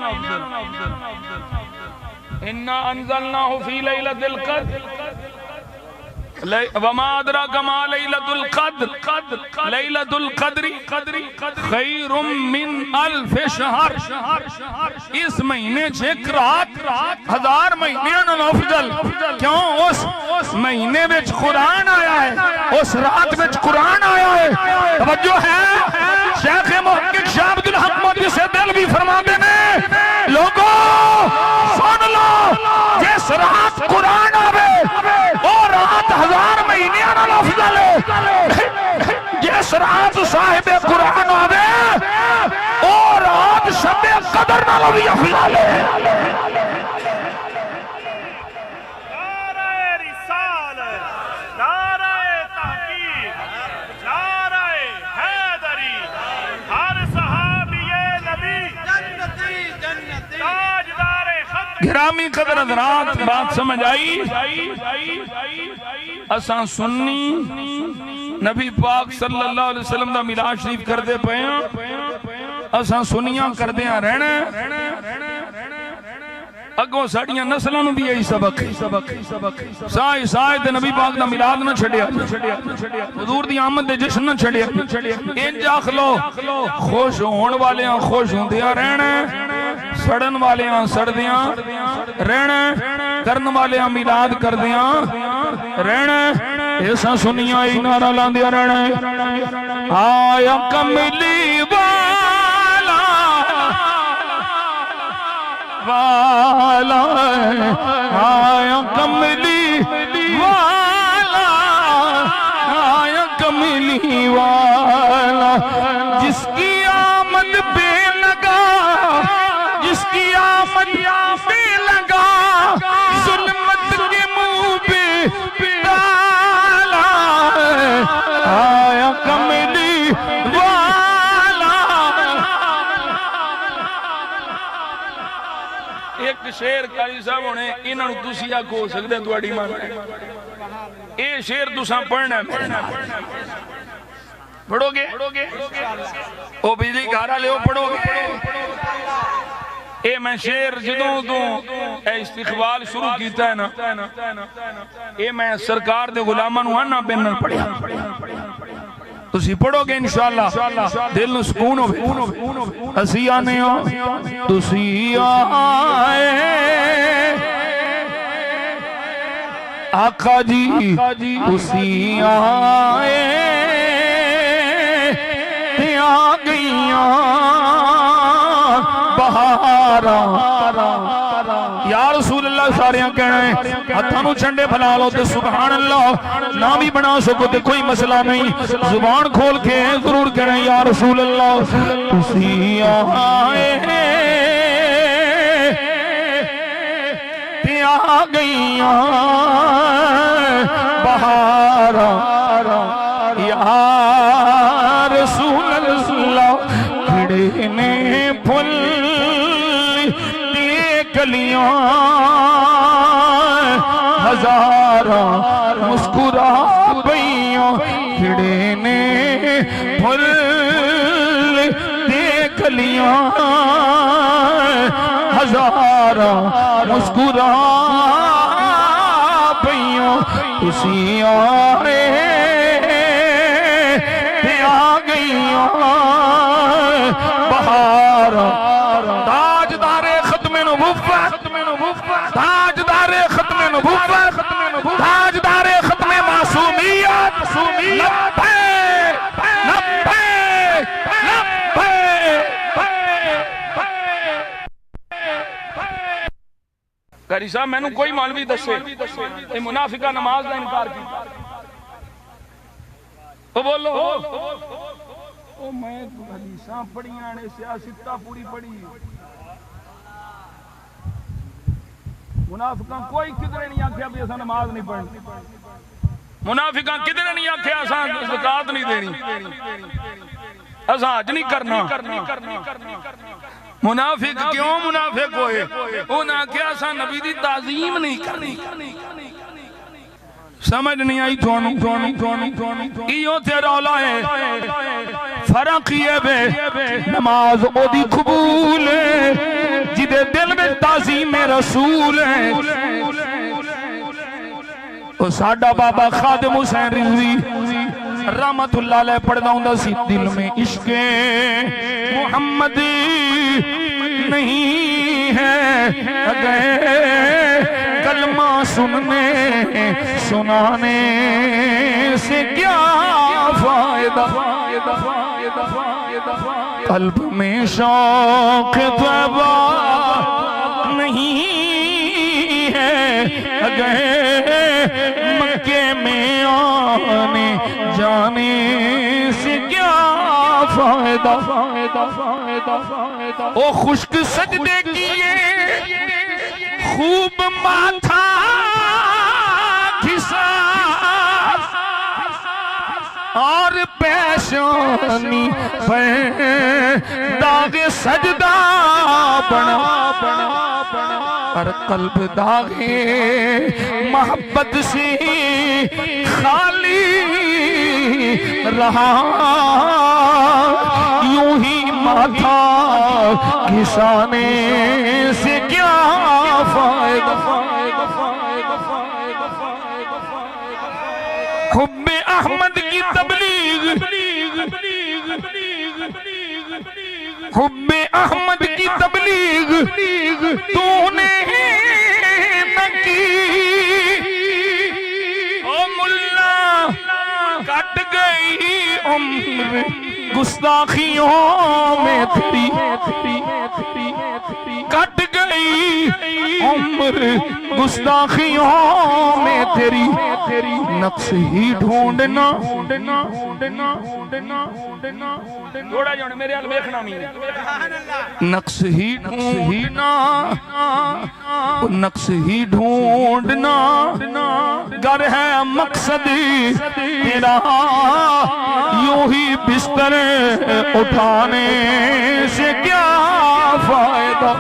انا انزلناہ فی لیلۃ القدر وما ادراک ما لیلۃ القدر لیلۃ القدر خیر من 1000 شہر۔ اس مہینے ایک رات 1000 مہینیاں نو افضل، کیوں اس مہینے وچ قرآن آیا ہے، اس رات وچ قرآن آیا ہے۔ توجہ ہے شیخ محقق شاہ عبد الحق مودودی سے دل بھی فرما دینے لوگوں سن لو جس رات قرآن آوے اور رات 1000 مہینیاں نال افضل ہے، جس رات صاحب قرآن آوے اور رات شب قدر نال بھی افضل ہے۔ گرامی قدر حضرات بات سمجھ آئی؟ اساں سنی نبی پاک صلی اللہ علیہ وسلم دا میلاد شریف کر دے پئے ہیں، اساں سنیاں کر دے ہیں رہنے اگوں ساڑیاں نسلوں بھی یہی سبق سائے سائے دے نبی پاک دا میلاد نہ چھڑیا، حضور دی آمد دے جشن نہ چھڑیا، انج آخ لو خوش ہون والے ہیں خوش ہون دیا رہنے، سڑن والے ہیں سڑ دیاں رہنے، کرن والے ہیں میلاد کر دیاں رہنے، ایسا سنیا ہی نعرہ لاندیا رہنا آیا کملی والا والا آیا کملی والا آیا کملی والا جس کی آمد بے لگا جس کی آمد بے لگا ظلمت کے منہ پہ ڈالا آیا کملی والا ایک شیر قاری صاحب ہونے انہوں نے تسی آکو ہو سکتے دوڑی مانا اے شیر تساں پڑھنا ہے پڑھو گے او بجلی گھارا لے او پڑھو گے اے میں شیر جدوں تو اے استقبال شروع کیتا ہے نا اے میں سرکار دے غلاماں نو انا بینن پڑھیا تسی پڑھو گے انشاءاللہ دل نو سکون ہوے اسی آنے ہو تسی آئے آقا جی تسی آئے تے آ گئیاں بہارا یا رسول اللہ ساریاں کہنا ہے ہتھانو چھنڈے پھلا لو تے سبحان اللہ نہ بھی بنا سکو تے کوئی مسئلہ نہیں زبان کھول کے ضرور کہنا ہے یا رسول اللہ تسی آئے تے آ گئیاں بہارا یا رسول اللہ کھڑے نے پھل دیے کلیاں ہزارہ مسکرا پئیاں کھڑے نے پھل دیے کلیاں ہزارہ مسکرا پئیاں تسی آئے تے آ گئیاں بہارا تاجدار ختم نبوت تاجدار ختم نبوت تاجدار ختم معصومیت قاری صاحب میں نے کوئی مولوی دسے اے منافقہ نماز دا انکار کی او بولو او میں حدیثاں پڑھیاں نے سیاستہ پوری پڑھی منافقاں کوئی کدھر نہیں آکھیا بھی اساں نماز نہیں پڑھنی منافقاں کدھر نہیں آکھیا اساں زکات نہیں دینی اساں حج نہیں کرنا منافق کیوں منافق ہوئے انہاں کیا اساں نبی دی تعظیم نہیں کرنی سمجھ نہیں آئی ایو تے رولا ہے فرق یہ بے نماز او دی قبول ہے جدے دل میں تعظیم رسول ہے او ساڈا بابا خادم حسین رضوی رحمت اللہ علیہ پڑھنا ہوں سی دل میں عشق محمد نہیں ہے اگر کلمہ سننے سنانے سے کیا فائدہ قلب میں شوق طیبہ نہیں ہے اگر مکے میں آنے جانے سے کیا فائدہ او خشک سجدے کیے خوب ماتھا گھسا اور پیشانی پہ داغ سجدہ بنا پر قلب داغ محبت سے خالی رہا یوں ہی ماتھا گھسانے سے کیا فائدہ حب احمد کی تبلیغ حب احمد کی تبلیغ تو نے نہ کی او ملا عمر گستاخیوں میں تیری کٹ گئی عمر گستاخیوں میں تیری نقص ہی ڈھونڈنا تھوڑا جانے میرے حال بیکھنا نقص ہی ڈھونڈنا نقص ہی ڈھونڈنا گر ہے مقصد تیرا یوں ہی بستر اٹھانے سے کیا فائدہ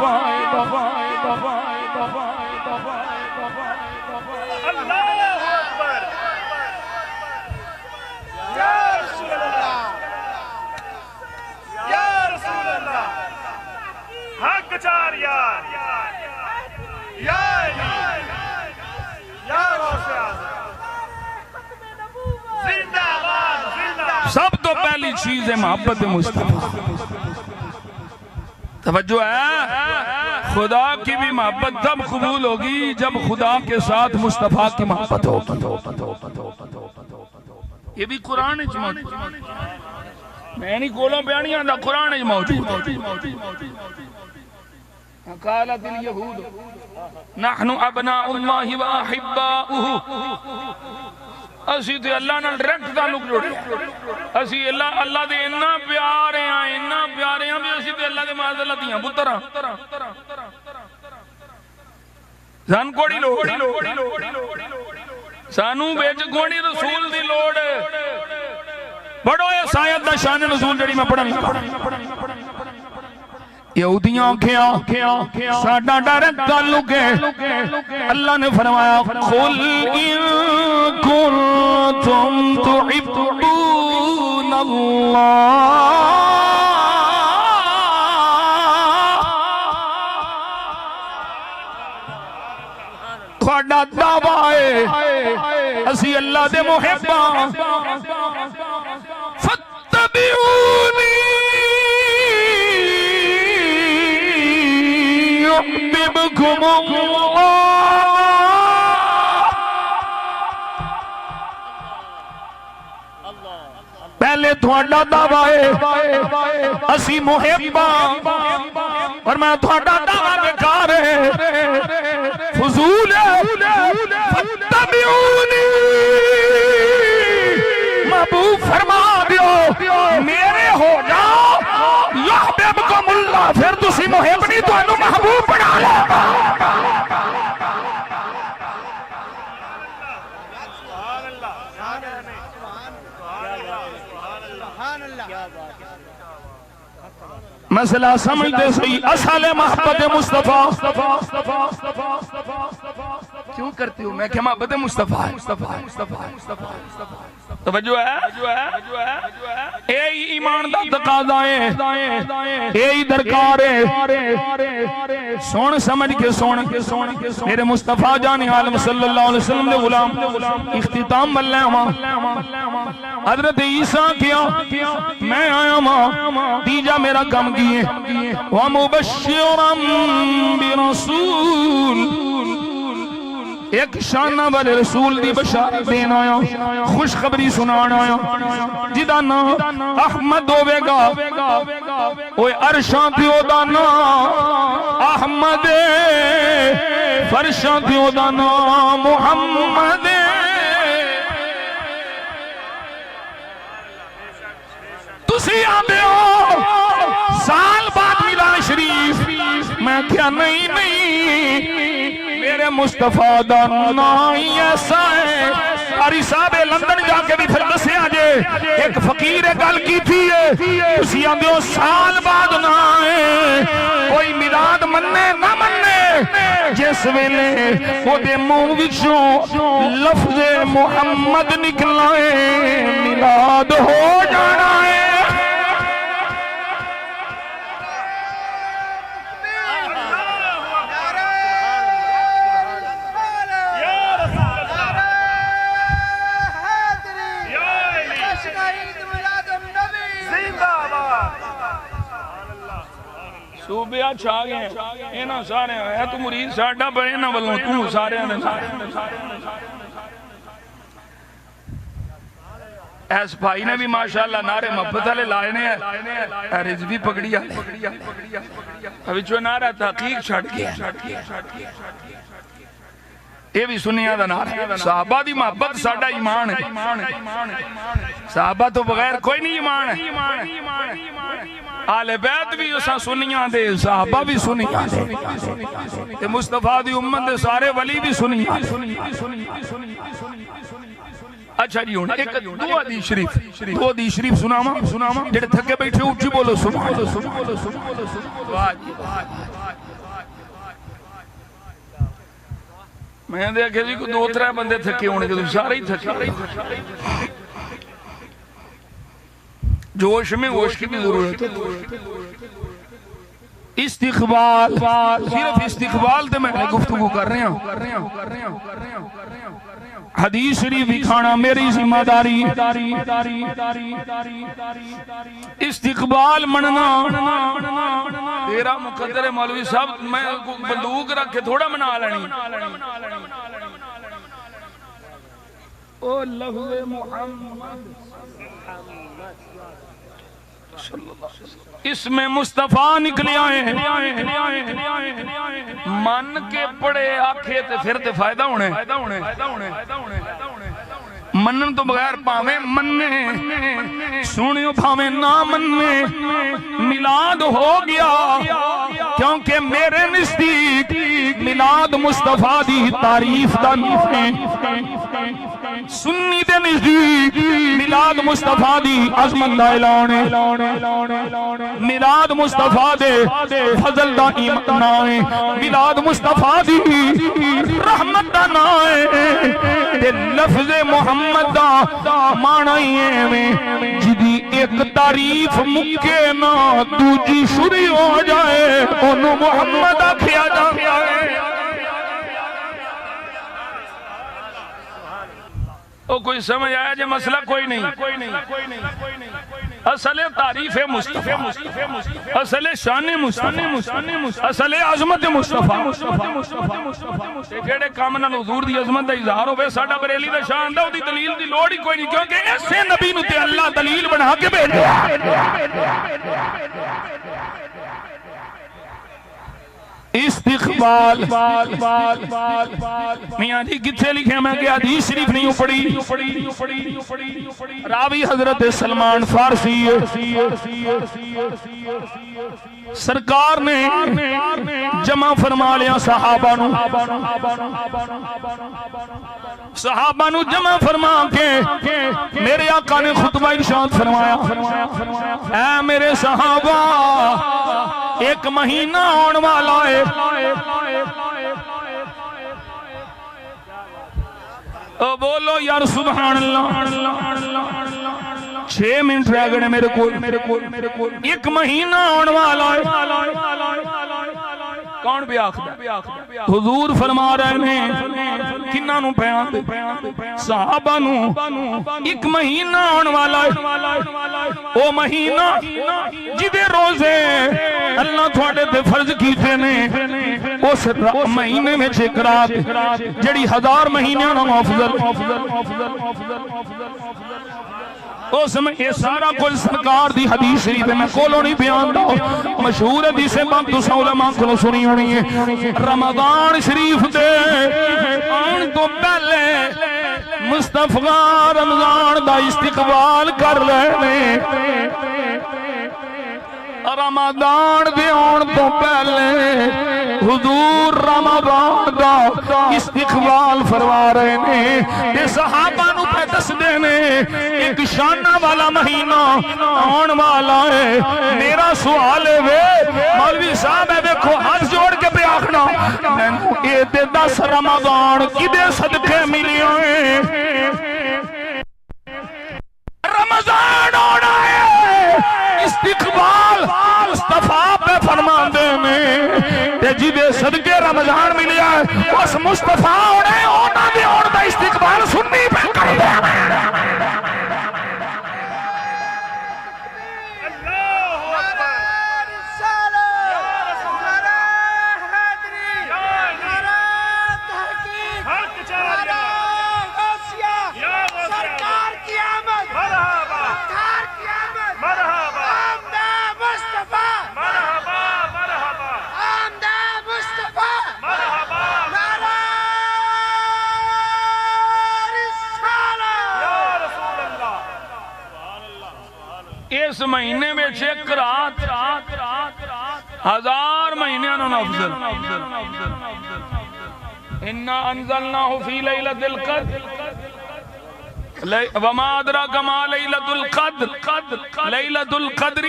سب تو پہلی چیز ہے محبت مصطفیٰ توجہ ہے خدا کی بھی محبت تب قبول ہوگی جب خدا کے ساتھ مصطفیٰ کی محبت ہو یہ بھی قرآن موجود میں نہیں کولوں بیانیاں دا قرآن موجود قالت الیہود نحن ابناء اللہ و احباؤہ اسی تے اللہ نال ڈائریکٹ تعلق جوڑے اسی اللہ دے اتنا پیارے ہیں بھی اسی تے اللہ دے معاذ اللہ دیاں پتر سان کوڑی لوڑ سانو بیچ کوڑی رسول دی لوڑ بڑو یہ سایت دا شان نزول جڑی میں پڑھن لگا یہودیاں کیا ساڈا ڈائریکٹ تعلق ہے اللہ نے فرمایا قل ان کنتم تحبون اللہ تھوڑا دعویٰ ہے اسی اللہ دے محباں فاتبعونی يحببكم الله پہلے تھوڑا دعویٰ ہے اسی محباں اور میں تھوڑا دعویٰ بیکار ہے فضول ہے فاتبعونی محبوب فرما دیو میرے ہو جاؤ یحببکم اللہ پھر تسی محب نہیں تو انہوں محبوب بنا لے گا مسئلہ سمجھتے صحیح اصل محبت مصطفیٰ کیوں کرتی ہوں میں کہ محبت مصطفیٰ توجہ ہے اے ایمان دا تقاضا ہے اے درکار ہے سون سمجھ کے سون میرے مصطفیٰ جان عالم صلی اللہ علیہ وسلم نے غلام اختتام ملنے ہوا حضرت عیسیٰ کیا میں آیا ماں دیجا میرا کم کیے وَمُبَشِّرًا بِرَسُول ایک شانہ والے رسول دی بشارت دینا آیا خوشخبری سنانا آیا جدا نا احمد ہوئے گا اوہ عرشاں تیو دانا احمد فرشاں تیو دانا محمد تسی آبے ہو سال بعد میلاد شریف میں کیا نہیں میرے مصطفیٰ دا نائی ایسا ہے قاری صاحب لندن جا کے بھی پھر دسے آجے ایک فقیر گل کی تھی اسی آن دیو سال بعد نائے کوئی میلاد مننے نہ مننے جس ویلے وہ دے منہ وچوں لفظ محمد نکلائے میلاد ہو جانا ہے صوبیہ چھا گئے اینا سارے ہیں تو مرید ساڑھا پر اینا بلوں تو سارے ہیں ایس بھائی نے بھی ماشاءاللہ نعرے محبت والے لائے نے ہیں رضوی پگڑی آلے ابھی جو نعرہ تحقیق چھڑ گیا یہ بھی سنیا دا نعرہ صحابہ دی محبت ساڑھا ایمان ہے صحابہ تو بغیر کوئی نہیں ایمان ہے آل بیت بھی اسا سنیاں دے صحابہ بھی سنیاں دے مصطفیٰ دی امت دے سارے ولی بھی سنیاں اچھا جی ہوں ایک دو حدیث شریف سناما جڑے تھکے بیٹھے اٹھی بولو میں دیکھے جی کو دو ترہ بندے تھکے ہونے کے تو سارے ہی تھکے جوش میں ہوش کی بھی ضرورت ہے استقبال صرف استقبال تے میں گفتگو کر رہے ہیں حدیث شریف بھی کھانا میری ذمہ داری استقبال مننا تیرا مقدر مولوی صاحب میں بندوق رکھ کے تھوڑا منا لینی او لفظ محمد اس میں مصطفیٰ نکلے آئے من کے پڑے آکھے تے پھر تے فائدہ ہونے منن تو بغیر پاویں مننے سنیو پاویں نہ مننے میلاد ہو گیا کیونکہ میرے نزدیک میلاد مصطفیٰ دی تعریف دا سنی دے نزدیک میلاد مصطفیٰ دی عظمت دا اعلان میلاد مصطفیٰ دے فضل دا ایمان میلاد مصطفیٰ دی رحمت دا نائے تے لفظ محمد دا معنی ہے جدی ایک تعریف مکے نا دوجی شروع ہو جائے انہوں محمد آکھیا جائے او کوئی سمجھ آیا جے مسئلہ کوئی نہیں اصل تعریف مصطفیٰ اصل شان مصطفیٰ اصل عظمت مصطفیٰ کیڑے کام نال حضور دی عظمت دا اظہار ہوے ساڈا بریلی دا شان دا اودی دلیل دی لوڑ ہی کوئی نہیں کیونکہ ایسے نبی نو تے اللہ دلیل بنا کے بھیجا استقبال میاں جی کتھے لکھے میں کہ حدیث شریف نہیں پڑھی راوی حضرت سلمان فارسی سرکار نے جمع فرما لیا صحابہ نو جمع فرما کے میرے آقا نے خطبہ ارشاد فرمایا اے میرے صحابہ ایک مہینہ آن والا ہے بولو یار سبحان اللہ 6 منٹ رہ گئے میرے کو ایک مہینہ آن والا ہے کون بھی آخر حضور فرما رہے ہیں کنہ نو بیان صحابہ نو ایک مہینہ آن والا ہے او مہینہ جدے روزے اللہ تھوڑے تے فرض کیتے نے اس مہینے میں ایک رات جڑی 1000 مہینیاں نو افضل اس میں یہ سارا کل سرکار دی حدیث شریف میں کولوں نہیں بیان دا مشہور حدیث بات تو علماء کو سنی ہونی ہے رمضان شریف دے آن تو پہلے مصطفیٰ رمضان دا استقبال کر لینے رمضان دے آن تو پہلے حضور رمضان دا استقبال فرما رہے نے تے صحابہ نو پہ دس دینے ایک شانہ والا مہینہ آن والا ہے میرا سوال ہے مولوی صاحب ہے دیکھو ہاتھ جوڑ کے پہ آخنا اے تے 10 رمضان کدے صدقے ملی ہیں رمضان آنا ہے استقبال مصطفیٰ پہ فرمان دے میں جیدے صدقے رمضان ملیا ہے اس مصطفیٰ ہونے ہونا دے اور دا استقبال سننی پہ کر دے سرکار کی آمد اس مہینے میں ایک رات 1000 مہینوں نو افضل انا انزلناہ فی لیلۃ القدر وما ادراک ما لیلۃ القدر لیلۃ القدر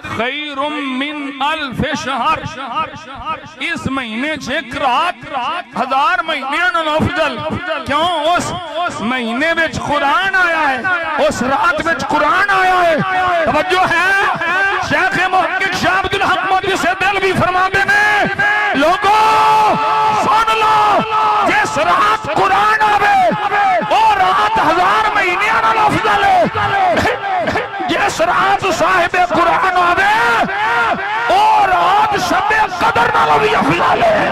خیر من الف شہر اس مہینے ایک رات 1000 مہینوں نو افضل کیوں اس مہینے وچ قرآن آیا ہے اس رات وچ قرآن آیا ہے توجہ ہے شیخ محقق شاہ عبد الحق مودودی سے دل بھی فرماتے ہیں لوگوں سن لو جس رات قرآن آوے اور رات 1000 مہینوں نال افضل ہے جس رات صاحب قرآن آوے اور رات شب قدر نال بھی افضل ہے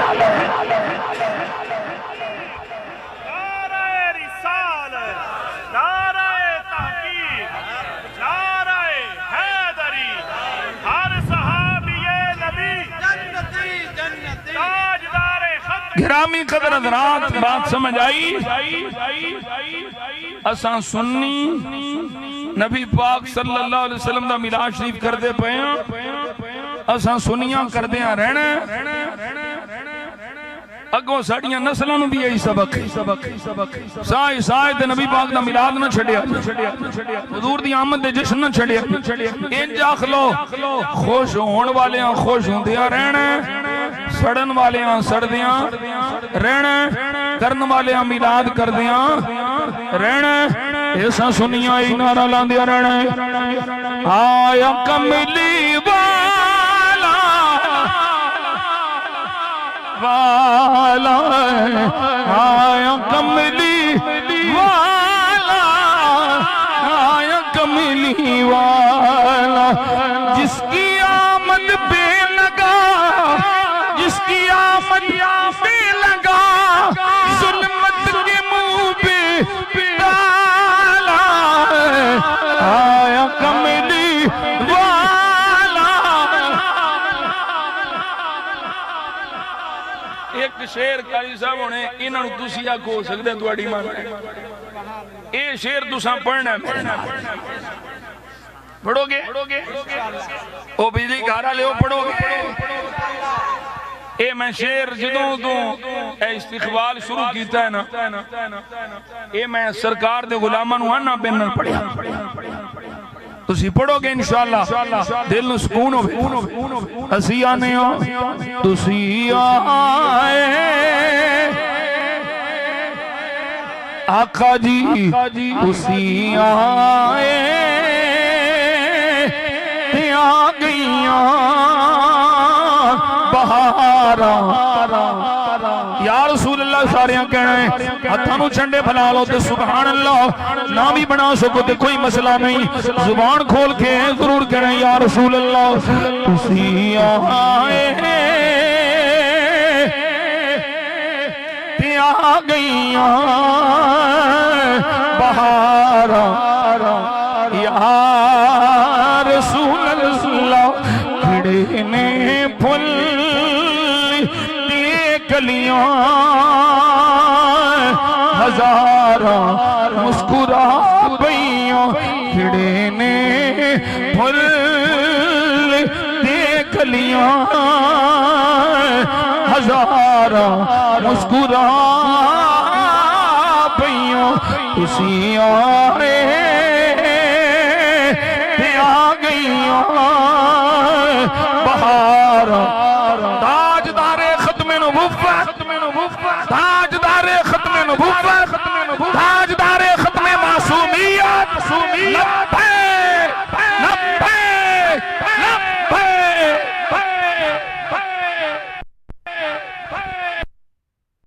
نعرہ رسالت نعرہ تحقیق نعرہ حیدری ہر صحابی نبی جنتی جنتی تاجدار خط گرامی قدر حضرات بات سمجھ آئی اساں سنی نبی پاک صلی اللہ علیہ وسلم دا میلاد شریف کر دے پئے اساں سنیاں کر دے رہنا اگوں ساڑیاں نسلوں نو بھی یہی سبق سائے سائے تے نبی پاک دا میلاد نہ چھڑیا حضور دی آمد دے جشن نہ چھڑیا انج آکھ لو خوش ہون والیاں خوش ہوندیاں رہنا سڑن والیاں سڑدیاں رہنا کرن والیاں میلاد کردیاں رہنا ایسا سنیاں ہی نعرہ لاندیاں رہنا آیا کملی والا والا آیا کملی والا آیا کملی والا جس کی آمد بے لگا جس کی آمد بے لگا ظلمت کے منہ پہ ڈالا آیا کملی والا ایک شعر قاری صاحب ہونے انہاں نو تسی آکھو ہو سکدے تواڈی مان اے شعر تساں پڑھنا ہے پڑھو گے او بجلی گھارا لے او پڑھو گے اے میں شعر جدوں تو اے استقبال شروع کیتا ہے نا اے میں سرکار دے غلاماں نو ہاں بن پڑھیا تسی پڑھو گے انشاءاللہ دل نو سکون ہوے اسی آنے ہو تسی آئے آقا جی تسی آئے تے آ گئیاں بہارا یا رسول اللہ ساریاں کہنا ہے ہتھانو چھنڈے پھلا لو تے سبحان اللہ نہ بھی بنا سکو تے کوئی مسئلہ نہیں زبان کھول کے ضرور کہنا ہے یا رسول اللہ تسی آئے تے آ گئیاں بہارا یا رسول اللہ کھڑے نے پھل کلیاں ہزارہ مسکرا پئیاں کھڑے نے پھل دیکھ لیاں ہزارہ مسکرا پئیاں تسی آئے تے آ گئیاں بہارا تاجدار ختم نبوت تاجدار ختم معصومیت